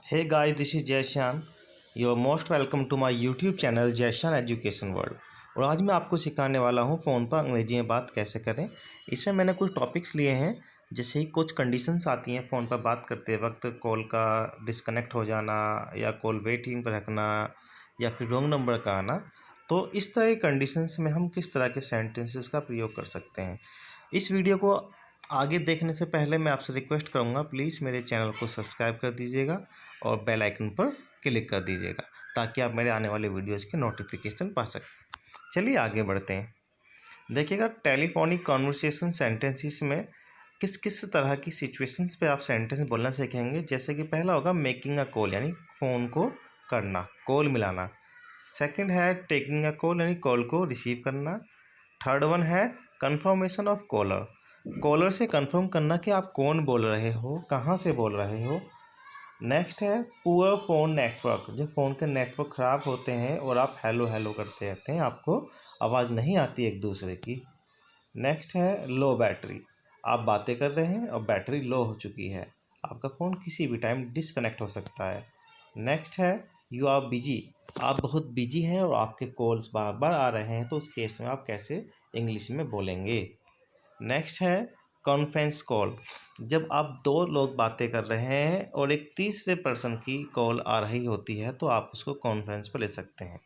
Hey guys, this is Jayshan. You're most welcome to my YouTube channel Jayshan Education World। और आज मैं आपको सिखाने वाला हूँ फ़ोन पर अंग्रेजी में बात कैसे करें। इसमें मैंने कुछ टॉपिक्स लिए हैं, जैसे ही कुछ कंडीशंस आती हैं फ़ोन पर बात करते वक्त, कॉल का डिस्कनेक्ट हो जाना या कॉल वेटिंग पर रखना या फिर रॉन्ग नंबर का आना। तो इस तरह की कंडीशंस में हम किस तरह के सेंटेंसेस का प्रयोग कर सकते हैं। इस वीडियो को आगे देखने से पहले मैं आपसे रिक्वेस्ट करूँगा, प्लीज़ मेरे चैनल को सब्सक्राइब कर दीजिएगा और बेल आइकन पर क्लिक कर दीजिएगा ताकि आप मेरे आने वाले वीडियोज़ के नोटिफिकेशन पा सकें। चलिए आगे बढ़ते हैं। देखिएगा, टेलीफोनिक कॉन्वर्सेशन सेंटेंसेस में किस किस तरह की सिचुएशंस पे आप सेंटेंस बोलना सीखेंगे। जैसे कि पहला होगा मेकिंग अ कॉल, यानी फ़ोन को करना, कॉल मिलाना। सेकंड है टेकिंग अ कॉल, यानी कॉल को रिसीव करना। थर्ड वन है कन्फर्मेशन ऑफ कॉलर, कॉलर से कंफर्म करना कि आप कौन बोल रहे हो, कहाँ से बोल रहे हो। नेक्स्ट है पुअर फ़ोन नेटवर्क, जब फ़ोन के नेटवर्क ख़राब होते हैं और आप हेलो हेलो करते रहते हैं, आपको आवाज़ नहीं आती एक दूसरे की। नेक्स्ट है लो बैटरी, आप बातें कर रहे हैं और बैटरी लो हो चुकी है, आपका फ़ोन किसी भी टाइम डिसकनेक्ट हो सकता है। नेक्स्ट है यू आर बिजी, आप बहुत बिजी हैं और आपके कॉल्स बार बार आ रहे हैं, तो उस केस में आप कैसे इंग्लिश में बोलेंगे। नेक्स्ट है कॉन्फ्रेंस कॉल, जब आप दो लोग बातें कर रहे हैं और एक तीसरे पर्सन की कॉल आ रही होती है, तो आप उसको कॉन्फ्रेंस पर ले सकते हैं।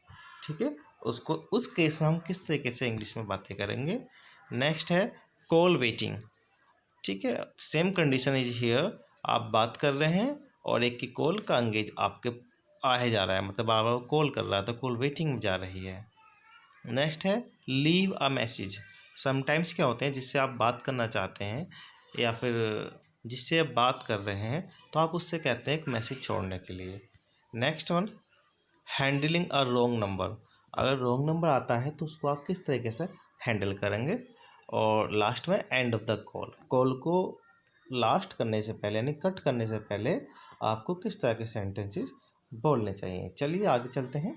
ठीक है, उसको उस केस में हम किस तरीके से इंग्लिश में बातें करेंगे। नेक्स्ट है कॉल वेटिंग। ठीक है, सेम कंडीशन इज हियर, आप बात कर रहे हैं और एक की कॉल का एंगेज आपके आए जा रहा है, मतलब बार बार कॉल कर रहा है, तो कॉल वेटिंग में जा रही है। नेक्स्ट है लीव अ मैसेज, समटाइम्स क्या होते हैं, जिससे आप बात करना चाहते हैं या फिर जिससे आप बात कर रहे हैं, तो आप उससे कहते हैं एक मैसेज छोड़ने के लिए। Next one handling a wrong number, अगर रॉन्ग नंबर आता है तो उसको आप किस तरीके से हैंडल करेंगे। और लास्ट में end of the call, call को लास्ट करने से पहले यानी कट करने से पहले आपको किस तरह के सेंटेंसेस बोलने चाहिए। चलिए आगे चलते हैं।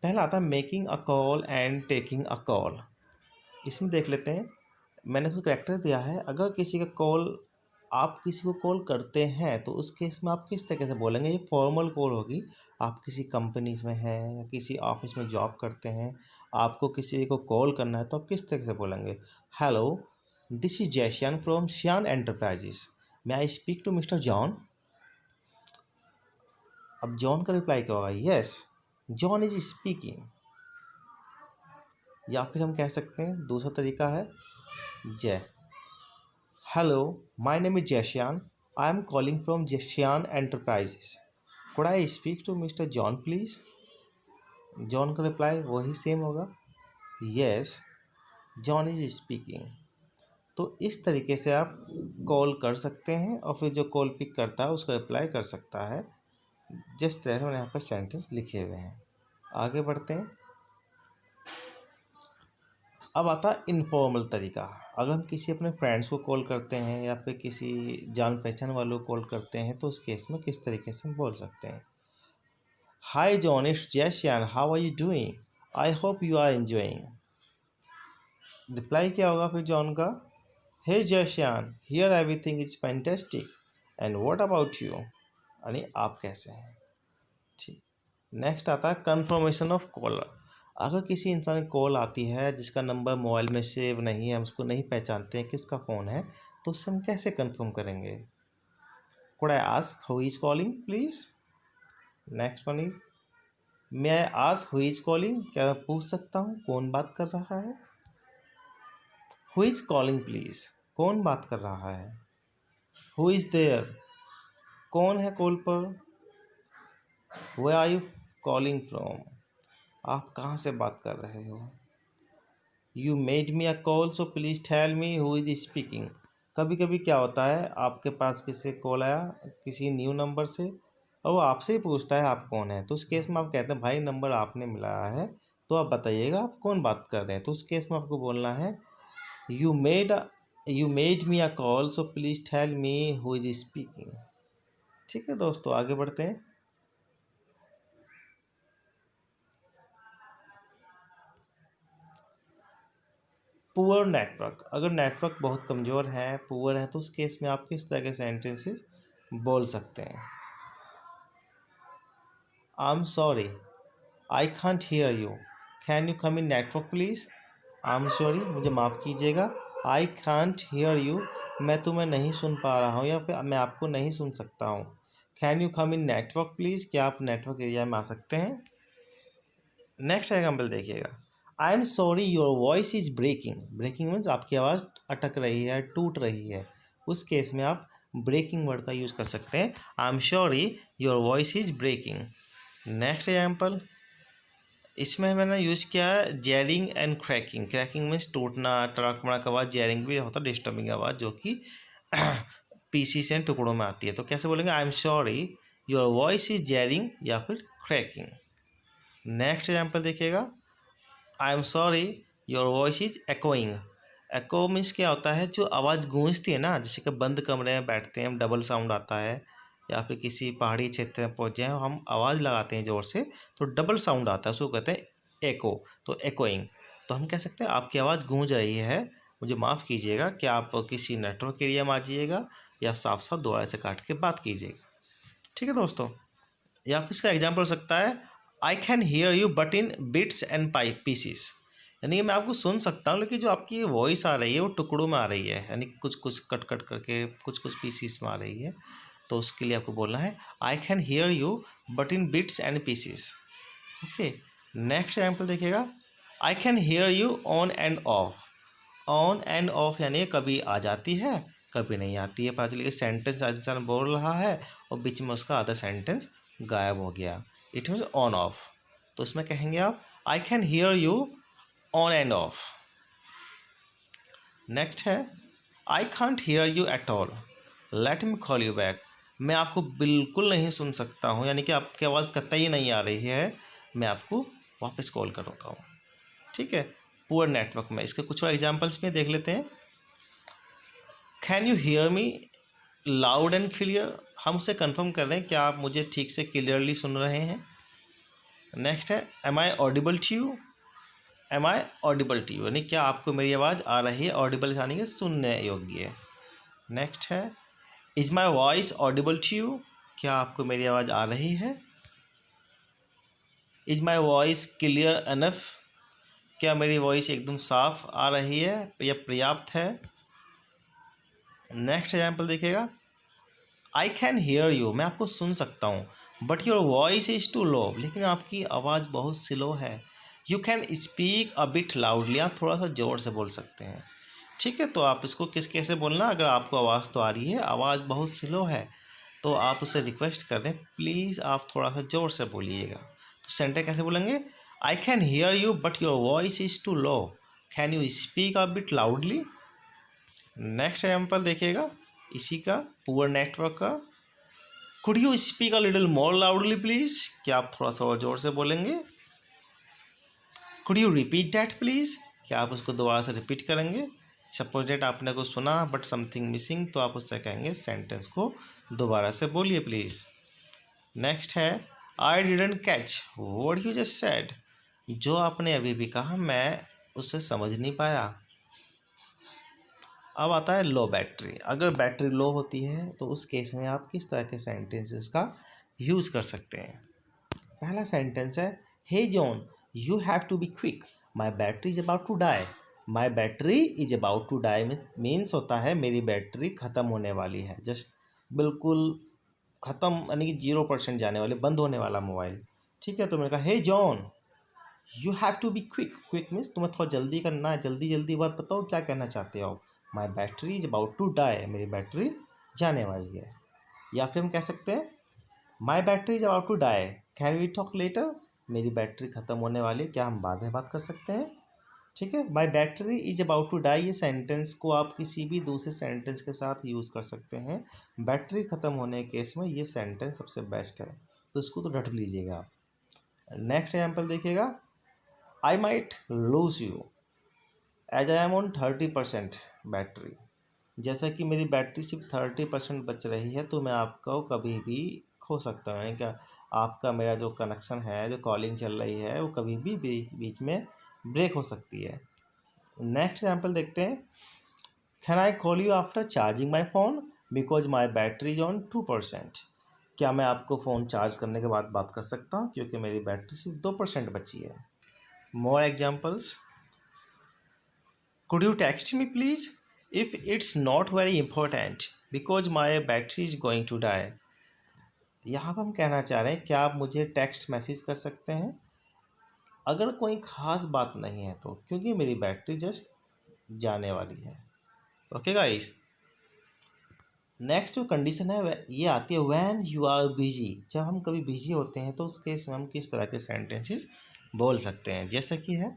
पहला आता है making a call and taking a call. इसमें देख लेते हैं, मैंने कुछ करैक्टर दिया है। अगर किसी का कॉल, आप किसी को कॉल करते हैं, तो उस केस में आप किस तरीके से बोलेंगे। ये फॉर्मल कॉल होगी, आप किसी कंपनीज में हैं या किसी ऑफिस में जॉब करते हैं, आपको किसी को कॉल करना है, तो आप किस तरीके से बोलेंगे। Hello, this is Jaishian from Shian enterprises, may I speak to Mister John. अब जॉन का रिप्लाई क्या होगा, यस जॉन इज स्पीकिंग। या फिर हम कह सकते हैं, दूसरा तरीका है Jai, hello my name is Jaishian, I am calling from Jaishian enterprises, could I speak to Mister John please. John का रिप्लाई वही सेम होगा, यस जॉन इज स्पीकिंग। तो इस तरीके से आप कॉल कर सकते हैं और फिर जो कॉल पिक करता है उसका रिप्लाई कर सकता है, जिस तरह से मैंने यहाँ पर सेंटेंस लिखे हुए हैं। आगे बढ़ते हैं। अब आता है इनफॉर्मल तरीका, अगर हम किसी अपने फ्रेंड्स को कॉल करते हैं या फिर किसी जान पहचान वालों को कॉल करते हैं, तो उस केस में किस तरीके से हम बोल सकते हैं। हाय जॉन, इट्स जैशियन, how are you doing, I hope you are enjoying. Reply क्या होगा फिर जॉन का, हे जैशियन, here everything is fantastic and what about you, यानी आप कैसे हैं। ठीक, नेक्स्ट आता है कन्फर्मेशन ऑफ कॉलर, अगर किसी इंसान की कॉल आती है जिसका नंबर मोबाइल में सेव नहीं है, हम उसको नहीं पहचानते हैं किसका फ़ोन है, तो उससे हम कैसे कंफर्म करेंगे। Could I ask who is calling please. Next one is may I ask who is calling, क्या मैं पूछ सकता हूँ कौन बात कर रहा है। हु इज़ कॉलिंग प्लीज़, कौन बात कर रहा है। हु इज़ देयर, कौन है कॉल पर। Where are you calling from, आप कहाँ से बात कर रहे हो। You made me a call so please tell me who is speaking, कभी कभी क्या होता है, आपके पास किसी कॉल आया किसी न्यू नंबर से और वो आपसे ही पूछता है आप कौन है, तो उस केस में आप कहते हैं भाई नंबर आपने मिलाया है, तो आप बताइएगा आप कौन बात कर रहे हैं। तो उस केस में आपको बोलना है you made me a call so please tell me who is speaking. ठीक है दोस्तों, आगे बढ़ते हैं। पुअर नेटवर्क, अगर नेटवर्क बहुत कमज़ोर है, पुअर है, तो उस केस में आप किस तरह के सेंटेंसेस बोल सकते हैं। I am sorry, I can't hear you, can you come in network please. I am sorry, मुझे माफ़ कीजिएगा, आई कांट हियर यू, मैं तुम्हें नहीं सुन पा रहा हूँ या फिर मैं आपको नहीं सुन सकता हूँ। Can you come in network please, क्या आप नेटवर्क एरिया में आ सकते हैं। नेक्स्ट एग्जाम्पल देखिएगा, I am sorry your voice is breaking. Breaking means आपकी आवाज़ अटक रही है, टूट रही है। उस केस में आप ब्रेकिंग वर्ड का यूज़ कर सकते हैं, I am sorry your voice is breaking. Next example, इसमें मैंने यूज़ किया है jarring and cracking. Cracking means टूटना, टड़क मड़क आवाज़। जैरिंग भी होता है डिस्टर्बिंग आवाज़, जो कि पीसी से टुकड़ों में आती है। तो कैसे बोलेंगे, I am sorry your voice is jarring या फिर क्रैकिंग। नेक्स्ट एग्जाम्पल देखिएगा, I am sorry your voice is echoing. Echo means क्या होता है, जो आवाज़ गूंजती है ना, जैसे कि बंद कमरे में बैठते हैं, डबल साउंड आता है, या फिर किसी पहाड़ी क्षेत्र में पहुँच जाए हम आवाज़ लगाते हैं ज़ोर से तो डबल साउंड आता है, उसको कहते हैं एको। तो एकोइंग, तो हम कह सकते हैं आपकी आवाज़ गूंज रही है, मुझे माफ़ कीजिएगा, क्या आप किसी नेटवर्क एरिया में आ जाइएगा या साफ साफ दोबारा से काट के बात कीजिएगा। ठीक है दोस्तों, या फिर इसका एग्जाम्पल हो सकता है, I can hear you but in bits and pieces. यानी कि मैं आपको सुन सकता हूँ, लेकिन जो आपकी वॉइस आ रही है वो टुकड़ों में आ रही है, यानी कुछ कुछ कट कट करके कुछ कुछ पीसीस में आ रही है। तो उसके लिए आपको बोलना है, I can hear you but in bits and pieces. Okay, next example देखिएगा, I can hear you on and off. On and off यानी कभी आ जाती है, कभी नहीं आती है। पता चलिए सेंटेंस इंसान बोल रहा है और बीच में उसका आधा सेंटेंस गायब हो गया, इट मीन्स ऑन ऑफ। तो इसमें कहेंगे आप, I can hear you on and off. Next है, I can't hear you at all, let me call you back. मैं आपको बिल्कुल नहीं सुन सकता हूँ, यानी कि आपकी आवाज़ कतई नहीं आ रही है, मैं आपको वापस कॉल करूँगा हूँ। ठीक है, पुअर नेटवर्क में इसके कुछ और एग्जाम्पल्स में देख लेते हैं। Can you hear me loud and clear, हम उसे कन्फर्म कर रहे हैं क्या आप मुझे ठीक से क्लियरली सुन रहे हैं। नेक्स्ट है, am I audible to you. Am I audible to you यानी क्या आपको मेरी आवाज़ आ रही है, ऑडिबल यानी कि सुनने योग्य है। नेक्स्ट है, is my voice audible to you, क्या आपको मेरी आवाज़ आ रही है। Is my voice clear enough, क्या मेरी वॉइस एकदम साफ आ रही है या पर्याप्त है। नेक्स्ट एग्जाम्पल देखिएगा, आई कैन हियर यू, मैं आपको सुन सकता हूँ, but your voice is too low, लेकिन आपकी आवाज़ बहुत स्लो है। You can speak a bit loudly, आप थोड़ा सा ज़ोर से बोल सकते हैं। ठीक है, तो आप इसको कैसे बोलना, अगर आपको आवाज़ तो आ रही है, आवाज़ बहुत स्लो है, तो आप उससे रिक्वेस्ट कर दें, प्लीज़ आप थोड़ा सा ज़ोर से बोलिएगा। तो सेंटेंस कैसे बोलेंगे, I can hear you but your voice is too low, can you speak a bit loudly. Next example देखिएगा इसी का, पुअर नेटवर्क का, could you speak a little more loudly please, क्या आप थोड़ा सा और ज़ोर से बोलेंगे। Could you repeat that please, क्या आप उसको दोबारा से रिपीट करेंगे। सपोज डेट आपने को सुना बट समथिंग मिसिंग, तो आप उससे कहेंगे सेंटेंस को दोबारा से बोलिए प्लीज़। नेक्स्ट है, I didn't catch what you just said, जो आपने अभी भी कहा मैं उससे समझ नहीं पाया। अब आता है लो बैटरी। अगर बैटरी लो होती है तो उस केस में आप किस तरह के सेंटेंसेस का यूज़ कर सकते हैं। पहला सेंटेंस है, hey John you have to be quick, my battery is about to die. My battery is about to die means होता है मेरी बैटरी ख़त्म होने वाली है, जस्ट बिल्कुल ख़त्म, यानी कि 0% जाने वाले, बंद होने वाला मोबाइल। ठीक है, तो मैंने कहा, hey John you have to be quick. Quick means तुम्हें थोड़ा जल्दी करना है, जल्दी जल्दी बात बताओ क्या कहना चाहते हो। My battery is about to die, मेरी बैटरी जाने वाली है। या फिर हम कह सकते हैं, my battery is about to die, can we talk later, मेरी बैटरी ख़त्म होने वाली है, क्या हम बाद में बात कर सकते हैं। ठीक है, my battery is about to die, ये सेंटेंस को आप किसी भी दूसरे सेंटेंस के साथ यूज़ कर सकते हैं। बैटरी ख़त्म होने के केस में ये सेंटेंस सबसे बेस्ट है, तो इसको तो रट लीजिएगा आप। नेक्स्ट एग्जाम्पल देखिएगा, I might lose you as I am on 30% battery, जैसा कि मेरी बैटरी सिर्फ 30% बच रही है, तो मैं आपको कभी भी खो सकता हूँ। यानी क्या आपका मेरा जो कनेक्शन है, जो कॉलिंग चल रही है, वो कभी भी बीच में ब्रेक हो सकती है। नेक्स्ट एग्जाम्पल देखते हैं, can I call you after charging my phone because my battery is on 2%। क्या मैं आपको फ़ोन चार्ज करने के बाद बात कर सकता हूँ, क्योंकि मेरी बैटरी सिर्फ 2% बची है। More examples, could you text me please if it's not very important because my battery is going to die. यहाँ पर हम कहना चाह रहे हैं, क्या आप मुझे टेक्स्ट मैसेज कर सकते हैं अगर कोई ख़ास बात नहीं है तो, क्योंकि मेरी बैटरी जस्ट जाने वाली है। ओके गाइस, नेक्स्ट जो कंडीशन है ये आती है व्हेन यू आर बिजी। जब हम कभी बिजी होते हैं तो उस केस में हम किस तरह के सेंटेंसेस बोल सकते हैं, जैसे कि है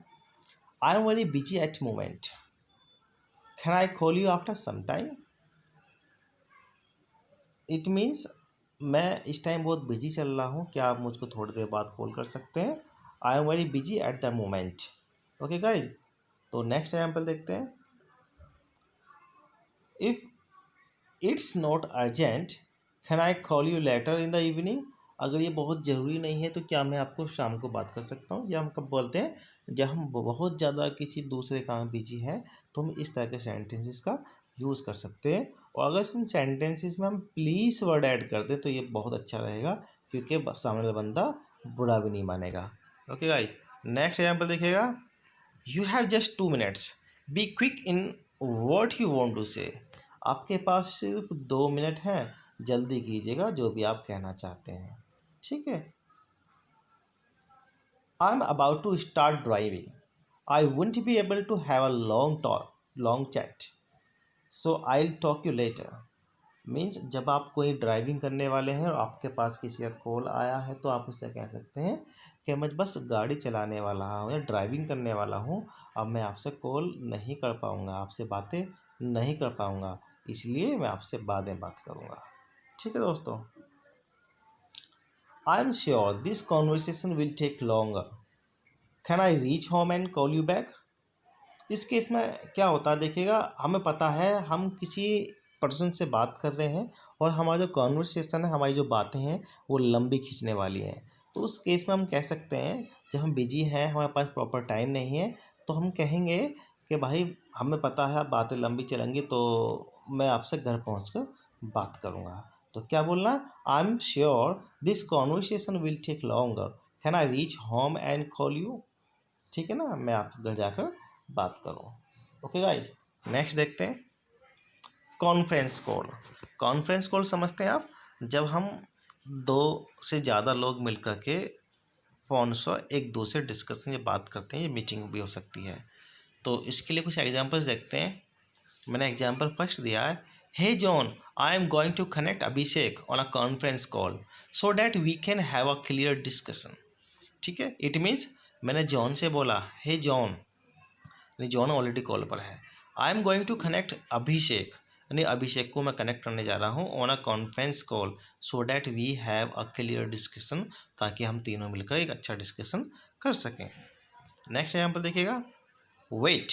I am very busy at moment, can I call you after some time. It means मैं इस टाइम बहुत बिजी चल रहा हूँ, क्या आप मुझको थोड़ी देर बाद कॉल कर सकते हैं। I am very busy at the moment. Okay guys, तो नेक्स्ट एग्जाम्पल देखते हैं। If it's not urgent can I call you letter in the evening. अगर ये बहुत ज़रूरी नहीं है तो क्या मैं आपको शाम को बात कर सकता हूँ। या हम कब बोलते हैं, जब हम बहुत ज़्यादा किसी दूसरे काम में बिजी हैं तो हम इस तरह के सेंटेंसेस का यूज़ कर सकते हैं। और अगर इन सेंटेंसेस में हम प्लीज़ वर्ड ऐड कर दें तो ये बहुत अच्छा रहेगा, क्योंकि सामने वाला बंदा बुरा भी नहीं मानेगा। ओके गाइस, नेक्स्ट एग्जाम्पल देखिएगा। You have just 2 minutes, be quick in what you want to say. आपके पास सिर्फ 2 मिनट हैं, जल्दी कीजिएगा जो भी आप कहना चाहते हैं। ठीक है। I am about to start driving, I won't be able to have a long chat, so I will talk you later. Means जब आप कोई ड्राइविंग करने वाले हैं और आपके पास किसी का कॉल आया है तो आप उससे कह सकते हैं कि मैं बस गाड़ी चलाने वाला हूँ या ड्राइविंग करने वाला हूँ, अब मैं आपसे कॉल नहीं कर पाऊँगा, आपसे बातें नहीं कर पाऊँगा, इसलिए मैं आपसे बाद में बात करूँगा। ठीक है दोस्तों। I am sure this conversation will take longer, can I reach home and call you back. इस केस में क्या होता है देखिएगा, हमें पता है हम किसी पर्सन से बात कर रहे हैं और हमारा जो कॉन्वर्सेशन है, हमारी जो बातें हैं वो लंबी खींचने वाली हैं। तो उस केस में हम कह सकते हैं, जब हम बिजी हैं, हमारे पास प्रॉपर टाइम नहीं है, तो हम कहेंगे कि भाई हमें पता है आप बातें लंबी चलेंगी, तो मैं आपसे घर पहुँच कर बात करूँगा। तो क्या बोलना, I am sure this conversation will take longer, can I reach home and call you. ठीक है ना, मैं आप घर जाकर बात करूँ। ओके गाइज, नेक्स्ट देखते हैं कॉन्फ्रेंस कॉल। कॉन्फ्रेंस कॉल समझते हैं आप, जब हम 2 से ज़्यादा लोग मिल कर के फ़ोन से एक दूसरे डिस्कशन या बात करते हैं, ये मीटिंग भी हो सकती है। तो इसके लिए कुछ एग्जांपल्स देखते हैं। मैंने एग्जांपल फर्स्ट दिया है, hey John, I am going to connect Abhishek on a conference call so that we can have a clear discussion. ठीक है, इट मीन्स मैंने जॉन से बोला, हे जॉन, यानी जॉन ऑलरेडी कॉल पर है। I am going to connect Abhishek, यानी अभिषेक को मैं कनेक्ट करने जा रहा हूँ on a conference call so that we have a clear discussion, ताकि हम तीनों मिलकर एक अच्छा डिस्कशन कर सकें। नेक्स्ट एग्जाम्पल देखिएगा, वेट,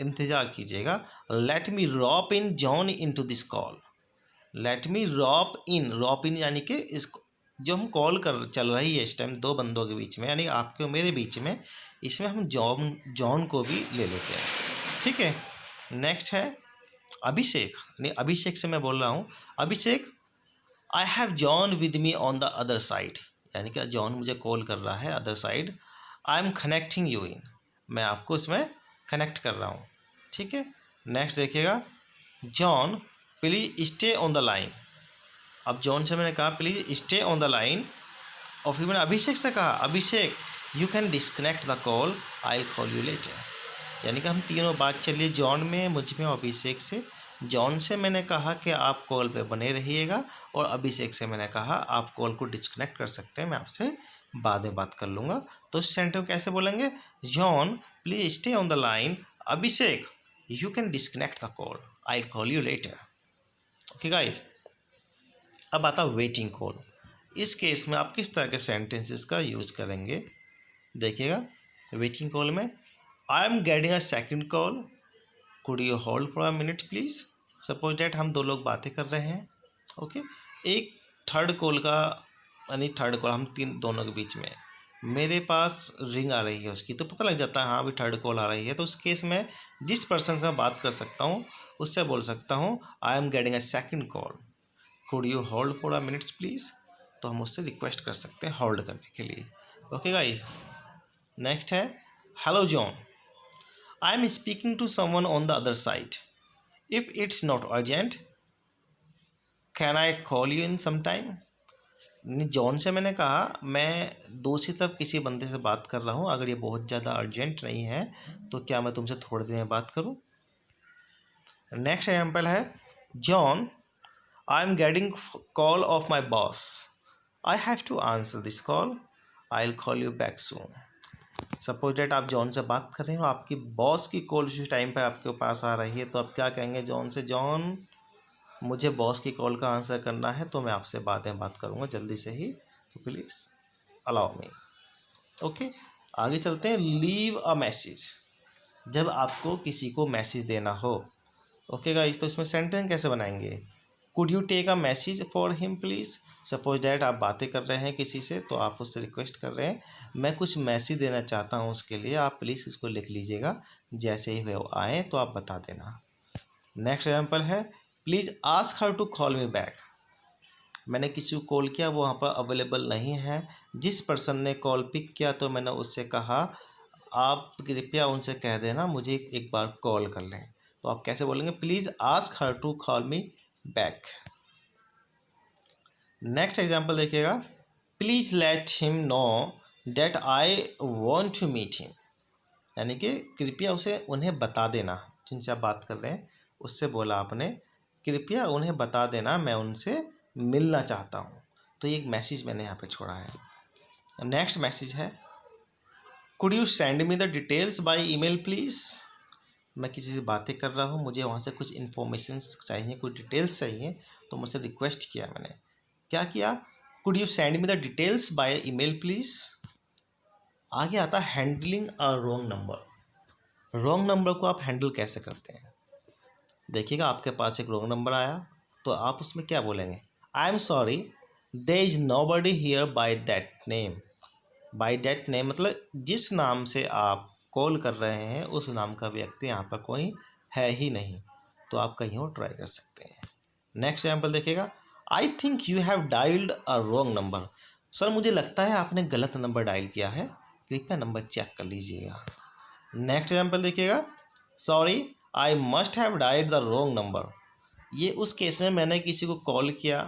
इंतज़ार कीजिएगा, let me rope in John into this call. Let me rope in यानी कि इस जो हम कॉल कर चल रही है इस टाइम 2 बंदों के बीच में, यानी आपके और मेरे बीच में, इसमें हम जॉन को भी ले लेते हैं। ठीक है। नेक्स्ट है अभिषेक, नहीं अभिषेक से मैं बोल रहा हूँ, Abhishek, I have John with me on the other side, यानी कि जॉन मुझे कॉल कर रहा है other side, I am connecting you in, मैं आपको इसमें कनेक्ट कर रहा हूँ। ठीक है। नेक्स्ट देखिएगा, John please stay on the line. अब जॉन से मैंने कहा please stay on the line, और फिर मैंने अभिषेक से कहा, Abhishek you can disconnect the call, I will call you later. यानी कि हम तीनों बात चलिए, जॉन में, मुझ में और अभिषेक से। जॉन से मैंने कहा कि आप कॉल पे बने रहिएगा, और अभिषेक से मैंने कहा आप कॉल को डिस्कनेक्ट कर सकते हैं, मैं आपसे बाद में बात कर लूँगा। तो इस सेंटेंस कैसे बोलेंगे, John please stay on the line, Abhishek you can disconnect the call, I will call you letter. Okay guys, अब आता वेटिंग कॉल। इस केस में आप किस तरह के सेंटेंसेस का यूज़ करेंगे, देखिएगा। वेटिंग कॉल में, आई am getting a second call, could you hold for a minute please. Suppose that हम 2 लोग बातें कर रहे हैं, ओके, एक थर्ड कॉल का, यानी थर्ड कॉल हम दोनों के बीच में, मेरे पास रिंग आ रही है उसकी, तो पता लग जाता है हाँ अभी थर्ड कॉल आ रही है। तो उस केस में जिस पर्सन से मैं बात कर सकता हूँ उससे बोल सकता हूँ, आई am getting a second call, could you hold for a minutes please. तो हम उससे रिक्वेस्ट कर सकते हैं होल्ड करने के लिए। ओके गाइस, नेक्स्ट है hello John, I am speaking to someone on the other side, if it's not urgent can I call you in some time. John से मैंने कहा मैं दूसरी तरफ किसी बंदे से बात कर रहा हूँ, अगर ये बहुत ज़्यादा अर्जेंट नहीं है तो क्या मैं तुमसे थोड़ी देर में बात करूँ। नेक्स्ट एग्जाम्पल है John, I am getting call off my boss, I have to answer this call, I will call you back soon. Suppose that आप जॉन से बात कर रहे हो, आपकी बॉस की कॉल उसी टाइम पर आपके पास आ रही है, तो आप क्या कहेंगे जॉन से, जॉन मुझे बॉस की कॉल का आंसर करना है तो मैं आपसे बात करूँगा जल्दी से ही, तो प्लीज़ अलाउ मी। ओके, आगे चलते हैं। लीव अ मैसेज, जब आपको किसी को मैसेज देना हो। ओके गाइस, तो इसमें सेंटेंस कैसे बनाएंगे। Could you take a message for him please. Suppose that आप बातें कर रहे हैं किसी से, तो आप उससे रिक्वेस्ट कर रहे हैं मैं कुछ मैसेज देना चाहता हूँ उसके लिए, आप प्लीज़ इसको लिख लीजिएगा, जैसे ही वो आए तो आप बता देना। नेक्स्ट एग्जाम्पल है please ask her to call me back. मैंने किसी को कॉल किया, वो वहाँ पर अवेलेबल नहीं है, जिस पर्सन ने कॉल पिक किया तो मैंने उससे कहा आप कृपया उनसे कह देना मुझे एक बार कॉल कर लें। तो आप कैसे बोलेंगे, please ask her to call me back. Next example देखिएगा, please let him know that I want to meet him. यानी कि कृपया उसे उन्हें बता देना, जिनसे आप बात कर रहे हैं उससे बोला आपने कृपया उन्हें बता देना मैं उनसे मिलना चाहता हूँ। तो ये एक मैसेज मैंने यहाँ पे छोड़ा है। नेक्स्ट मैसेज है could you send me the details by email please. मैं किसी से बातें कर रहा हूँ, मुझे वहाँ से कुछ इन्फॉर्मेशन चाहिए, कुछ डिटेल्स चाहिए, तो मुझसे रिक्वेस्ट किया मैंने, क्या किया, could you send me the details by email please. आगे आता है handling a wrong number. Wrong number को आप हैंडल कैसे करते हैं। देखिएगा, आपके पास एक रॉन्ग नंबर आया तो आप उसमें क्या बोलेंगे, I am sorry there is nobody here by that name. By that name मतलब जिस नाम से आप कॉल कर रहे हैं उस नाम का व्यक्ति यहाँ पर कोई है ही नहीं, तो आप कहीं और ट्राई कर सकते हैं। नेक्स्ट एग्जाम्पल देखिएगा, I think you have dialled a wrong number. Sir मुझे लगता है आपने गलत नंबर डायल किया है, कृपया नंबर चेक कर लीजिएगा। नेक्स्ट एग्जाम्पल देखिएगा, sorry I must have dialled the wrong number. ये उस केस में मैंने किसी को कॉल किया,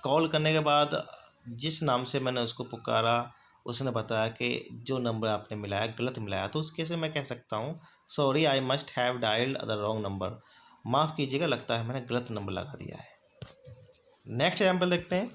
कॉल करने के बाद जिस नाम से मैंने उसको पुकारा उसने बताया कि जो नंबर आपने मिलाया गलत मिलाया, तो उस केस में मैं कह सकता हूँ sorry I must have dialled the wrong number, माफ़ कीजिएगा लगता है मैंने गलत नंबर लगा दिया है। नेक्स्ट एग्जाम्पल देखते हैं,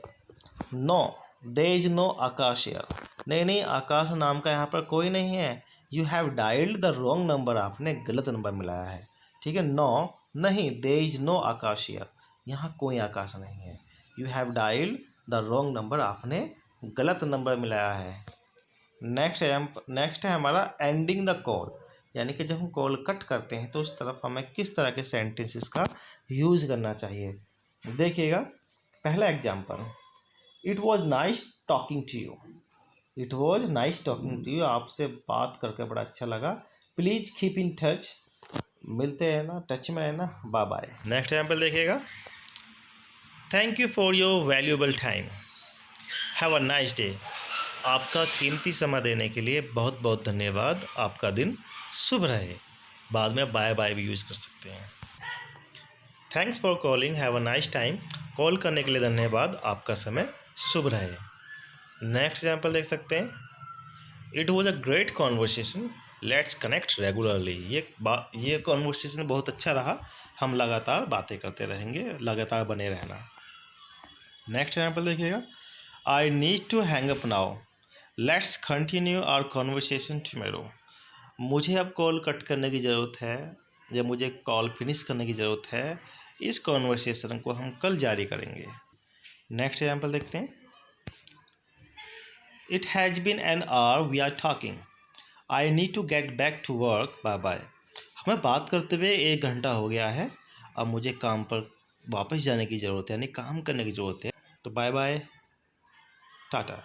no there is no Akash here. नहीं आकाश नाम का यहाँ पर कोई नहीं है, you have dialled the wrong number, आपने गलत नंबर मिलाया है। ठीक है, नो नहीं, there is no Akash here, यहाँ कोई आकाश नहीं है, you have dialled the wrong number, आपने गलत नंबर मिलाया है। नेक्स्ट है हमारा एंडिंग द कॉल, यानी कि जब हम कॉल कट करते हैं तो उस तरफ हमें किस तरह के सेंटेंसेस का यूज़ करना चाहिए। देखिएगा, पहला example, it was nice talking to you. It was nice talking to you, आपसे बात करके बड़ा अच्छा लगा, प्लीज़ कीप इन टच, मिलते हैं ना, टच में रहना, बाय बाय। नेक्स्ट एग्जाम्पल देखिएगा, thank you for your valuable time, have a nice day. आपका कीमती समय देने के लिए बहुत बहुत धन्यवाद, आपका दिन शुभ रहे। बाद में बाय बाय भी यूज़ कर सकते हैं। Thanks for calling, have a nice time, call करने के लिए धन्यवाद, आपका समय शुभ रहे। नेक्स्ट एग्जाम्पल देख सकते हैं, it was a great conversation, let's connect regularly. ये कॉन्वर्सेशन बहुत अच्छा रहा, हम लगातार बातें करते रहेंगे, लगातार बने रहना। नेक्स्ट एग्जाम्पल देखिएगा, I need to hang up now, let's continue our conversation tomorrow. मुझे अब कॉल कट करने की ज़रूरत है, या मुझे कॉल फिनिश करने की ज़रूरत है, इस कॉन्वर्सेशन को हम कल जारी करेंगे। नेक्स्ट एग्जाम्पल देखते हैं, it has been an hour we are talking, I need to get back to work, bye bye. हमें बात करते हुए 1 घंटा हो गया है, अब मुझे काम पर वापस जाने की ज़रूरत है, यानी काम करने की ज़रूरत है, तो bye bye, tata.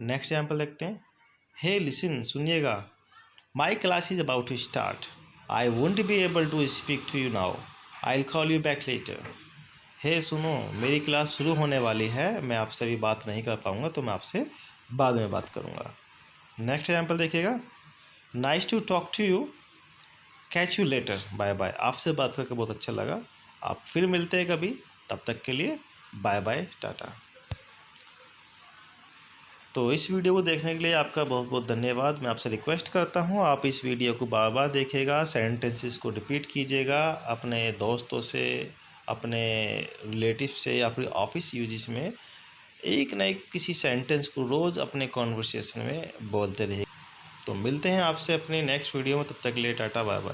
Next example देखते हैं, हे लिसन, सुनिएगा, my class is about to start, I won't be able to speak to you now, I will call you back later. हे सुनो, मेरी क्लास शुरू होने वाली है, मैं आपसे अभी बात नहीं कर पाऊँगा, तो मैं आपसे बाद में बात करूँगा। नेक्स्ट एग्जाम्पल देखिएगा, nice to talk to you, catch you later, bye bye. आपसे बात करके बहुत अच्छा लगा, आप फिर मिलते हैं कभी, तब तक के लिए बाय बाय, टाटा। तो इस वीडियो को देखने के लिए आपका बहुत बहुत धन्यवाद। मैं आपसे रिक्वेस्ट करता हूँ आप इस वीडियो को बार बार देखिएगा, सेंटेंसेस को रिपीट कीजिएगा अपने दोस्तों से, अपने रिलेटिव से या फिर ऑफिस यूजेस में एक न एक किसी सेंटेंस को रोज़ अपने कॉन्वर्सेशन में बोलते रहिए। तो मिलते हैं आपसे अपने नेक्स्ट वीडियो में, तब तक के लिए टाटा बाय बाय।